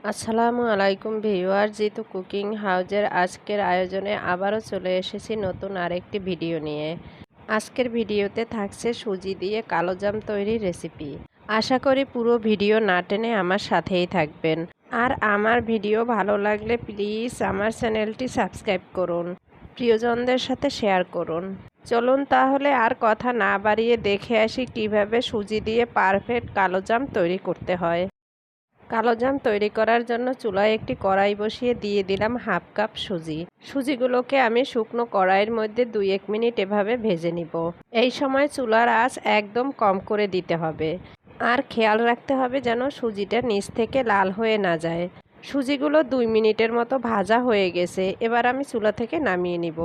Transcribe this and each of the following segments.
আসসালামু আলাইকুম viewer, Jitu cooking হাউজের আজকের আয়োজনে আবারও চলে এসেছি নতুন আরেকটি ভিডিও নিয়ে। আজকের ভিডিওতে থাকছে সুজি দিয়ে কালোজাম তৈরির রেসিপি। আশা করি পুরো ভিডিও না টেনে আমার সাথেই থাকবেন। আর আমার ভিডিও ভালো লাগলে প্লিজ আমার চ্যানেলটি সাবস্ক্রাইব করুন, প্রিয়জনদের সাথে শেয়ার করুন। চলুন তাহলে আর কথা না বাড়িয়ে দেখে আসি কিভাবে সুজি দিয়ে পারফেক্ট কালোজাম তৈরি করতে হয়। কালোজাম তৈরি করার জন্য চুলায় একটি কড়াই বসিয়ে দিয়ে দিলাম হাফ কাপ সুজি। সুজিগুলোকে আমি শুকনো কড়াইয়ের মধ্যে 2-1 মিনিট এভাবে ভেজে নিব। এই সময় চুলার আঁচ একদম কম করে দিতে হবে। আর খেয়াল রাখতে হবে যেন সুজিটা নিচ থেকে লাল হয়ে না যায়। সুজিগুলো 2 মিনিটের মতো ভাজা হয়ে গেছে, এবার আমি চুলা থেকে নামিয়ে নিব।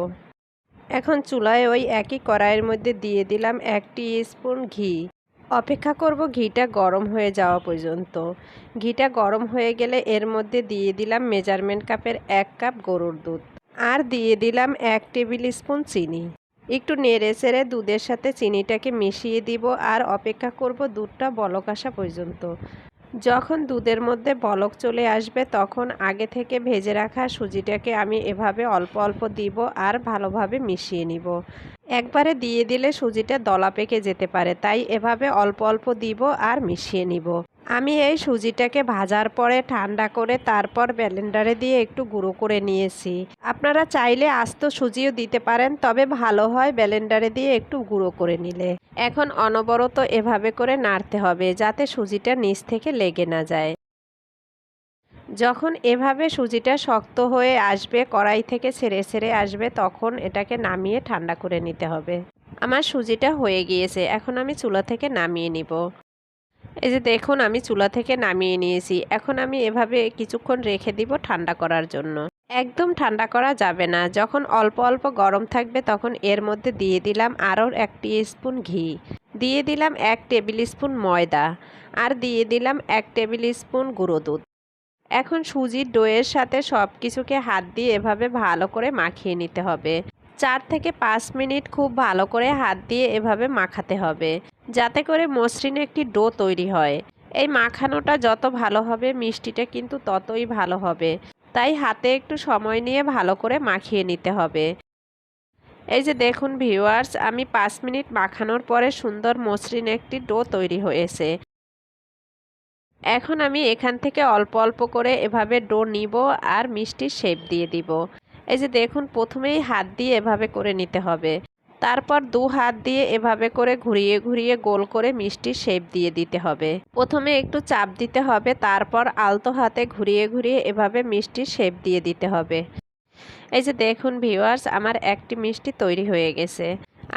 এখন চুলায় ওই একই কড়াইয়ের মধ্যে দিয়ে দিলাম 1 স্পুন ঘি। অপেক্ষা করব ঘিটা গরম হয়ে যাওয়া পর্যন্ত। ঘিটা গরম হয়ে গেলে এর মধ্যে দিয়ে দিলাম মেজারমেন্ট কাপের 1 কাপ গরুর দুধ। আর দিয়ে দিলাম 1 টেবিল স্পুন চিনি। একটু নেড়ে চেড়ে দুধের সাথে চিনিটাকে মিশিয়ে দিব আর অপেক্ষা করব দুধটা বলক আসা পর্যন্ত। যখন দুধের মধ্যে বলক চলে আসবে তখন আগে থেকে ভেজে রাখা সুজিটাকে আমি এভাবে অল্প অল্প দিব আর ভালোভাবে মিশিয়ে নিব। একবারে দিয়ে দিলে সুজিটা দলা পেকে যেতে পারে, তাই এভাবে অল্প অল্প দিব আর মিশিয়ে নিব। আমি এই সুজিটাকে ভাজার পরে ঠান্ডা করে তারপর ব্লেন্ডারে দিয়ে একটু গুঁড়ো করে নিয়েছি। আপনারা চাইলে আস্ত সুজিও দিতে পারেন, তবে ভালো হয় ব্লেন্ডারে দিয়ে একটু গুঁড়ো করে নিলে। এখন অনবরত এভাবে করে নাড়তে হবে যাতে সুজিটা নিচ থেকে লেগে না যায়। যখন এভাবে সুজিটা শক্ত হয়ে আসবে, কড়াই থেকে ছেড়ে ছেড়ে আসবে, তখন এটাকে নামিয়ে ঠান্ডা করে নিতে হবে। আমার সুজিটা হয়ে গিয়েছে, এখন আমি চুলা থেকে নামিয়ে নিব। এই যে দেখুন, আমি চুলা থেকে নামিয়ে নিয়েছি। এখন আমি এভাবে কিছুক্ষণ রেখে দিব ঠান্ডা করার জন্য। একদম ঠান্ডা করা যাবে না, যখন অল্প অল্প গরম থাকবে তখন এর মধ্যে দিয়ে দিলাম আরও 1 স্পুন ঘি, দিয়ে দিলাম 1 টেবিল স্পুন ময়দা, আর দিয়ে দিলাম 1 টেবিল স্পুন গুঁড়ো দুধ। এখন সুজির ডোয়ের সাথে সব কিছুকে হাত দিয়ে এভাবে ভালো করে মাখিয়ে নিতে হবে। 4 থেকে 5 মিনিট খুব ভালো করে হাত দিয়ে এভাবে মাখাতে হবে, যাতে করে মসৃণ একটি ডো তৈরি হয়। এই মাখানোটা যত ভালো হবে মিষ্টিটা কিন্তু ততই ভালো হবে, তাই হাতে একটু সময় নিয়ে ভালো করে মাখিয়ে নিতে হবে। এই যে দেখুন ভিউয়ার্স, আমি 5 মিনিট মাখানোর পরে সুন্দর মসৃণ একটি ডো তৈরি হয়েছে। এখন আমি এখান থেকে অল্প অল্প করে এভাবে ডো নিব আর মিষ্টির শেপ দিয়ে দিব। এই যে দেখুন, প্রথমেই হাত দিয়ে এভাবে করে নিতে হবে, তারপর 2 হাত দিয়ে এভাবে করে ঘুরিয়ে ঘুরিয়ে গোল করে মিষ্টির শেপ দিয়ে দিতে হবে। প্রথমে একটু চাপ দিতে হবে, তারপর আলতো হাতে ঘুরিয়ে ঘুরিয়ে এভাবে মিষ্টির শেপ দিয়ে দিতে হবে। এই যে দেখুন ভিউয়ার্স, আমার একটি মিষ্টি তৈরি হয়ে গেছে।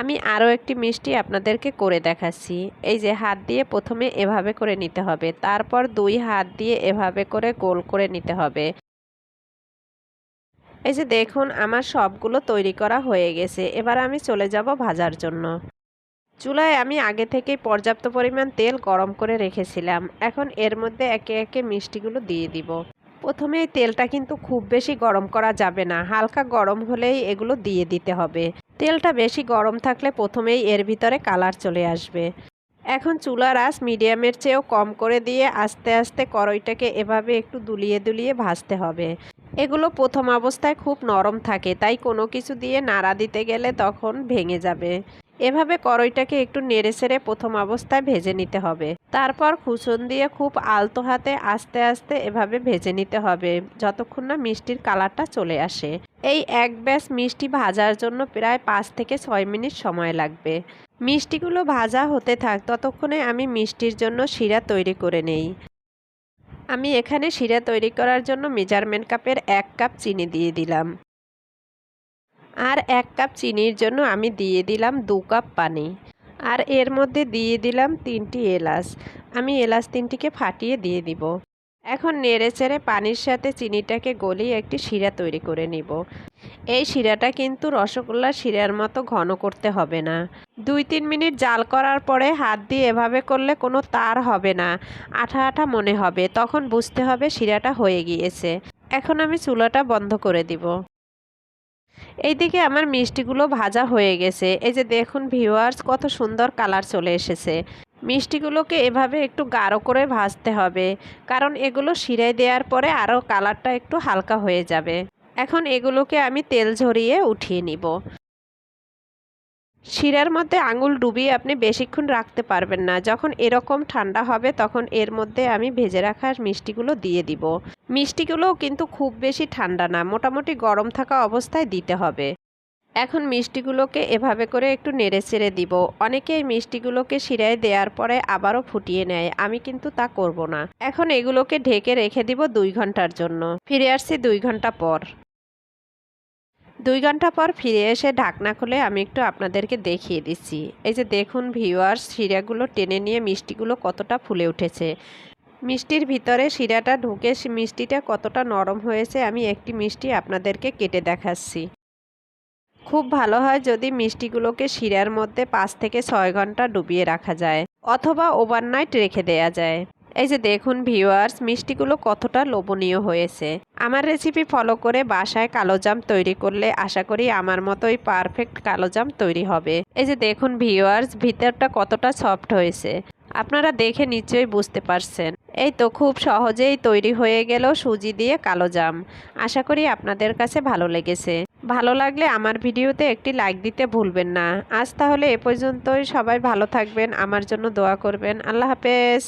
আমি আরও একটি মিষ্টি আপনাদেরকে করে দেখাচ্ছি। এই যে হাত দিয়ে প্রথমে এভাবে করে নিতে হবে, তারপর 2 হাত দিয়ে এভাবে করে গোল করে নিতে হবে। এই যে দেখুন, আমার সবগুলো তৈরি করা হয়ে গেছে। এবার আমি চলে যাব ভাজার জন্য। চুলায় আমি আগে থেকেই পর্যাপ্ত পরিমাণ তেল গরম করে রেখেছিলাম। এখন এর মধ্যে একে একে মিষ্টিগুলো দিয়ে দিব। প্রথমে এই তেলটা কিন্তু খুব বেশি গরম করা যাবে না, হালকা গরম হলেই এগুলো দিয়ে দিতে হবে। তেলটা বেশি গরম থাকলে প্রথমেই এর ভিতরে কালার চলে আসবে। এখন চুলার আঁচ মিডিয়ামের চেয়েও কম করে দিয়ে আস্তে আস্তে কড়াইটাকে এভাবে একটু দুলিয়ে দুলিয়ে ভাজতে হবে। এগুলো প্রথম অবস্থায় খুব নরম থাকে, তাই কোনো কিছু দিয়ে নাড়া দিতে গেলে তখন ভেঙে যাবে। এভাবে কড়াইটাকে একটু নেড়েচেড়ে প্রথম অবস্থায় ভেজে নিতে হবে। তারপর খুসুন দিয়ে খুব আলতো হাতে আস্তে আস্তে এভাবে ভেজে নিতে হবে যতক্ষণ না মিষ্টির কালারটা চলে আসে। এই এক ব্যাচ মিষ্টি ভাজার জন্য প্রায় 5 থেকে 6 মিনিট সময় লাগবে। মিষ্টিগুলো ভাজা হতে থাক, ততক্ষণে আমি মিষ্টির জন্য শিরা তৈরি করে নেই। আমি এখানে শিরা তৈরি করার জন্য মেজারমেন্ট কাপের 1 কাপ চিনি দিয়ে দিলাম। আর 1 কাপ চিনির জন্য আমি দিয়ে দিলাম 2 কাপ পানি। আর এর মধ্যে দিয়ে দিলাম 3টি এলাচ। আমি এলাচ 3টিকে ফাটিয়ে দিয়ে দিব। এখন নেড়েচেড়ে পানির সাথে চিনিটাকে গলিয়ে একটি শিরা তৈরি করে নিব। এই শিরাটা কিন্তু রসগোল্লার শিরার মতো ঘন করতে হবে না। 2-3 মিনিট জাল করার পরে হাত দিয়ে এভাবে করলে কোনো তার হবে না, আঠা আঠা মনে হবে, তখন বুঝতে হবে শিরাটা হয়ে গিয়েছে। এখন আমি চুলাটা বন্ধ করে দিব। এইদিকে আমার মিষ্টিগুলো ভাজা হয়ে গেছে। এই যে দেখুন ভিউয়ার্স, কত সুন্দর কালার চলে এসেছে। মিষ্টিগুলোকে এভাবে একটু গাঢ় করে ভাজতে হবে, কারণ এগুলো শিরায় দেওয়ার পরে আরও কালারটা একটু হালকা হয়ে যাবে। এখন এগুলোকে আমি তেল ঝরিয়ে উঠিয়ে নিব। শিরার মধ্যে আঙুল ডুবিয়ে আপনি বেশিক্ষণ রাখতে পারবেন না। যখন এরকম ঠান্ডা হবে তখন এর মধ্যে আমি ভেজে রাখা মিষ্টিগুলো দিয়ে দিব। মিষ্টিগুলোও কিন্তু খুব বেশি ঠান্ডা না, মোটামুটি গরম থাকা অবস্থায় দিতে হবে। এখন মিষ্টিগুলোকে এভাবে করে একটু নেড়েচেড়ে দিব। অনেকে এই মিষ্টিগুলোকে শিরায় দেওয়ার পরে আবারও ফুটিয়ে নেয়, আমি কিন্তু তা করব না। এখন এগুলোকে ঢেকে রেখে দিব 2 ঘন্টার জন্য। ফিরে আসছি 2 ঘন্টা পর। 2 ঘন্টা পর ফিরে এসে ঢাকনা খুলে আমি একটু আপনাদেরকে দেখিয়ে দিচ্ছি। এই যে দেখুন ভিউয়ার্স, শিরাগুলো টেনে নিয়ে মিষ্টিগুলো কতটা ফুলে উঠেছে। মিষ্টির ভিতরে শিরাটা ঢুকে মিষ্টিটা কতটা নরম হয়েছে, আমি একটি মিষ্টি আপনাদেরকে কেটে দেখাচ্ছি। খুব ভালো হয় যদি মিষ্টিগুলোকে শিরার মধ্যে 5 থেকে 6 ঘন্টা ডুবিয়ে রাখা যায়, অথবা ওভারনাইট রেখে দেয়া যায়। এই যে দেখুন ভিউয়ার্স, মিষ্টিগুলো কতটা লোভনীয় হয়েছে। আমার রেসিপি ফলো করে বাসায় কালোজাম তৈরি করলে আশা করি আমার মতোই পারফেক্ট কালোজাম তৈরি হবে। এই যে দেখুন ভিউয়ার্স, ভিতরটা কতটা সফট হয়েছে, আপনারা দেখে নিশ্চয়ই বুঝতে পারছেন। এই তো খুব সহজেই তৈরি হয়ে গেল সুজি দিয়ে কালোজাম। আশা করি আপনাদের কাছে ভালো লেগেছে। ভালো লাগলে আমার ভিডিওতে একটি লাইক দিতে ভুলবেন না। আজ তাহলে এ পর্যন্তই। সবাই ভালো থাকবেন, আমার জন্য দোয়া করবেন। আল্লাহ হাফেজ।